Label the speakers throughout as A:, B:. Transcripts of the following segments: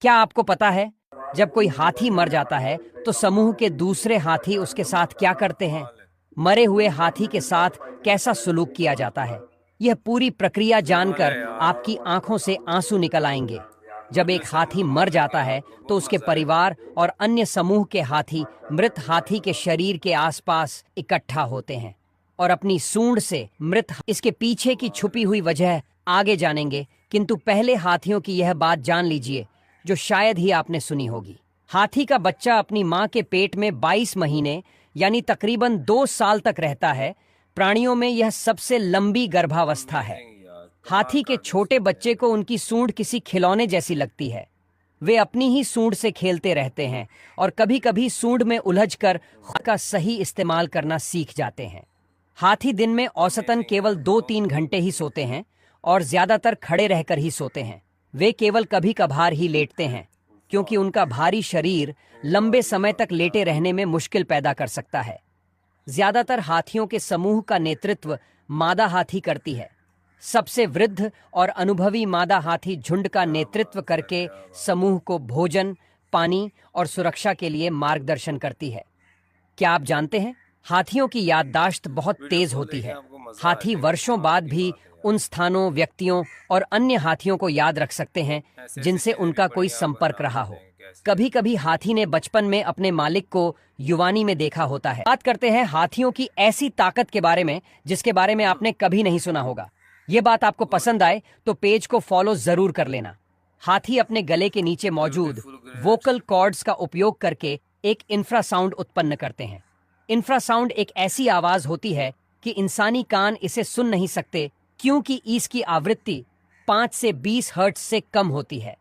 A: क्या आपको पता है, जब कोई हाथी मर जाता है तो समूह के दूसरे हाथी उसके साथ क्या करते हैं? मरे हुए हाथी के साथ कैसा सलूक किया जाता है, यह पूरी प्रक्रिया जानकर
B: अरे यार,
A: आपकी आंखों से आंसू निकल आएंगे। जब एक
B: जैसे
A: हाथी मर जाता है तो उसके
B: मजा आएगा।
A: परिवार और अन्य समूह के हाथी मृत हाथी के शरीर के आसपास इकट्ठा होते हैं और अपनी सूंड से इसके पीछे की छुपी हुई वजह आगे जानेंगे, किंतु पहले हाथियों की यह बात जान लीजिए जो शायद ही आपने सुनी होगी। हाथी का बच्चा अपनी मां के पेट में 22 महीने यानी तकरीबन 2 साल तक रहता है। प्राणियों में यह सबसे लंबी गर्भावस्था है।
B: अमेजिंग यार, कमाल
A: हाथी
B: का
A: के छोटे बच्चे को उनकी सूंड किसी खिलौने जैसी लगती है। वे अपनी ही सूंड से खेलते रहते हैं और कभी-कभी सूंड में उलझकर खुद का सही इस्तेमाल करना सीख जाते हैं। हाथी दिन में औसतन
B: अमेजिंग
A: केवल
B: यार,
A: दो
B: बहुत
A: तीन घंटे ही सोते हैं और ज्यादातर खड़े रहकर ही सोते हैं। वे केवल कभी कभार ही लेटते हैं, क्योंकि उनका भारी शरीर लंबे समय तक लेटे रहने में मुश्किल पैदा कर सकता है। ज्यादातर हाथियों के समूह का नेतृत्व मादा हाथी करती है। सबसे वृद्ध और अनुभवी मादा हाथी झुंड का
B: क्या
A: नेतृत्व
B: बात है,
A: करके
B: क्या बात।
A: समूह को भोजन, पानी और सुरक्षा के लिए मार्गदर्शन करती है। क्या आप जानते हैं, हाथियों की याददाश्त बहुत
B: वीडियो
A: तेज
B: फुल
A: होती
B: देखें,
A: है।
B: आपको मजा आ
A: हाथी
B: जाएगा,
A: वर्षों
B: कमाल
A: बाद
B: की
A: भी
B: बात है यार।
A: उन स्थानों, व्यक्तियों और अन्य हाथियों को याद रख सकते हैं
B: ऐसे ऐसी
A: जिनसे
B: चीजें भी
A: उनका कोई
B: पढ़ी, आप
A: संपर्क
B: बताते
A: रहा हो।
B: जाएंगे कैसे
A: कभी
B: कैसे।
A: कभी हाथी ने बचपन में अपने मालिक को युवानी में देखा होता है। बात करते हैं हाथियों की ऐसी ताकत के बारे में जिसके बारे में आपने कभी नहीं सुना होगा। ये बात आपको
B: गुड,
A: पसंद आए तो पेज को फॉलो जरूर कर लेना। हाथी अपने गले के नीचे मौजूद
B: ब्यूटीफुल ग्रेट।
A: वोकल कॉर्ड्स का उपयोग करके एक इंफ्रासाउंड उत्पन्न करते हैं। इंफ्रासाउंड एक ऐसी आवाज होती है कि इंसानी कान इसे सुन नहीं सकते, क्योंकि इसकी आवृत्ति 5 से 20 हर्ट्ज से कम होती है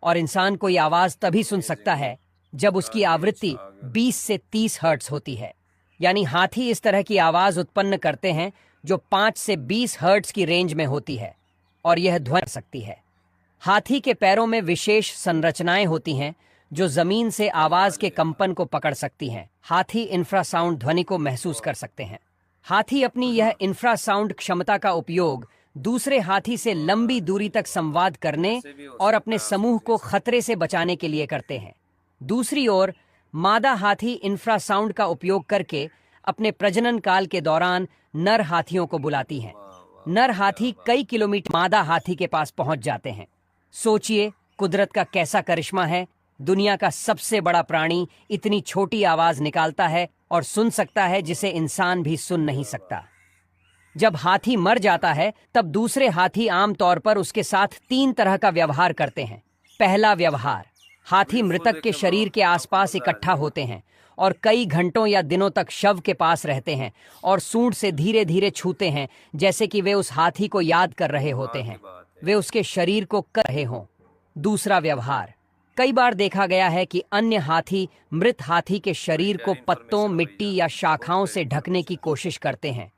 A: और इंसान कोई आवाज तभी सुन सकता
B: अमेजिंग,
A: है जब उसकी
B: काफी
A: आवृत्ति
B: अच्छा आ गया।
A: 20 से 30 हर्ट्ज होती है। यानी हाथी इस तरह की आवाज उत्पन्न करते हैं जो 5 से 20 हर्ट्ज की रेंज में होती है और यह ध्वनि कर सकती है। हाथी के पैरों में विशेष संरचनाएं होती हैं जो जमीन से आवाज
B: कमाल
A: के
B: है यार।
A: कंपन को पकड़ सकती हैं। हाथी इंफ्रासाउंड ध्वनि को महसूस कर सकते हैं। हाथी अपनी यह इंफ्रासाउंड क्षमता का उपयोग दूसरे हाथी से लंबी दूरी तक संवाद करने
B: ऐसे भी हो
A: और
B: सकता
A: अपने
B: है, आप
A: समूह
B: समझ
A: को
B: सकते
A: खतरे से बचाने के लिए करते हैं। दूसरी ओर, मादा हाथी इंफ्रासाउंड का उपयोग करके अपने प्रजनन काल के दौरान नर हाथियों को बुलाती हैं।
B: वाह वाह
A: नर
B: वाह, क्या
A: हाथी
B: बात।
A: कई किलोमीटर मादा हाथी के पास पहुंच जाते हैं। सोचिए, कुदरत का कैसा करिश्मा है। दुनिया का सबसे बड़ा प्राणी इतनी छोटी आवाज निकालता है और सुन सकता है जिसे इंसान भी सुन नहीं
B: क्या
A: सकता।
B: बात।
A: जब हाथी मर जाता है तब दूसरे हाथी आमतौर पर उसके साथ 3 तरह का व्यवहार करते हैं। पहला व्यवहार, हाथी
B: वीडियो फुल
A: मृतक के
B: देखें ब्रो,
A: शरीर के
B: आपको
A: आसपास
B: मजा आ
A: इकट्ठा
B: जाएगा।
A: होते हैं और कई घंटों या दिनों तक शव के पास रहते हैं और सूंड से धीरे धीरे छूते हैं, जैसे कि वे उस हाथी को याद कर रहे होते
B: कमाल की
A: हैं,
B: बात है
A: वे
B: यार।
A: उसके शरीर को कर रहे हों। दूसरा व्यवहार, कई बार देखा गया है कि अन्य हाथी मृत हाथी के
B: बड़ी
A: शरीर को
B: प्यारी
A: पत्तों,
B: इन्फॉर्मेशन है भाई
A: मिट्टी
B: यार,
A: या
B: बहुत
A: शाखाओं
B: प्यारी
A: से ढकने की
B: इन्फॉर्मेशन है।
A: कोशिश करते हैं।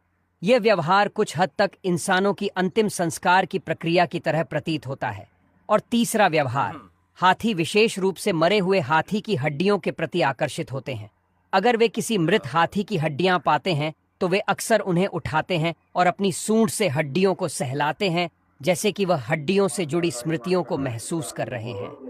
A: यह व्यवहार कुछ हद तक इंसानों की अंतिम संस्कार की प्रक्रिया की तरह प्रतीत होता है। और तीसरा व्यवहार, हाथी विशेष रूप से मरे हुए हाथी की हड्डियों के प्रति आकर्षित होते हैं। अगर वे किसी
B: क्या
A: मृत हाथी
B: बात
A: की
B: है।
A: हड्डियां पाते हैं तो वे अक्सर उन्हें उठाते हैं और अपनी सूंड से हड्डियों को सहलाते हैं, जैसे कि वह हड्डियों से जुड़ी स्मृतियों को महसूस कर रहे हैं।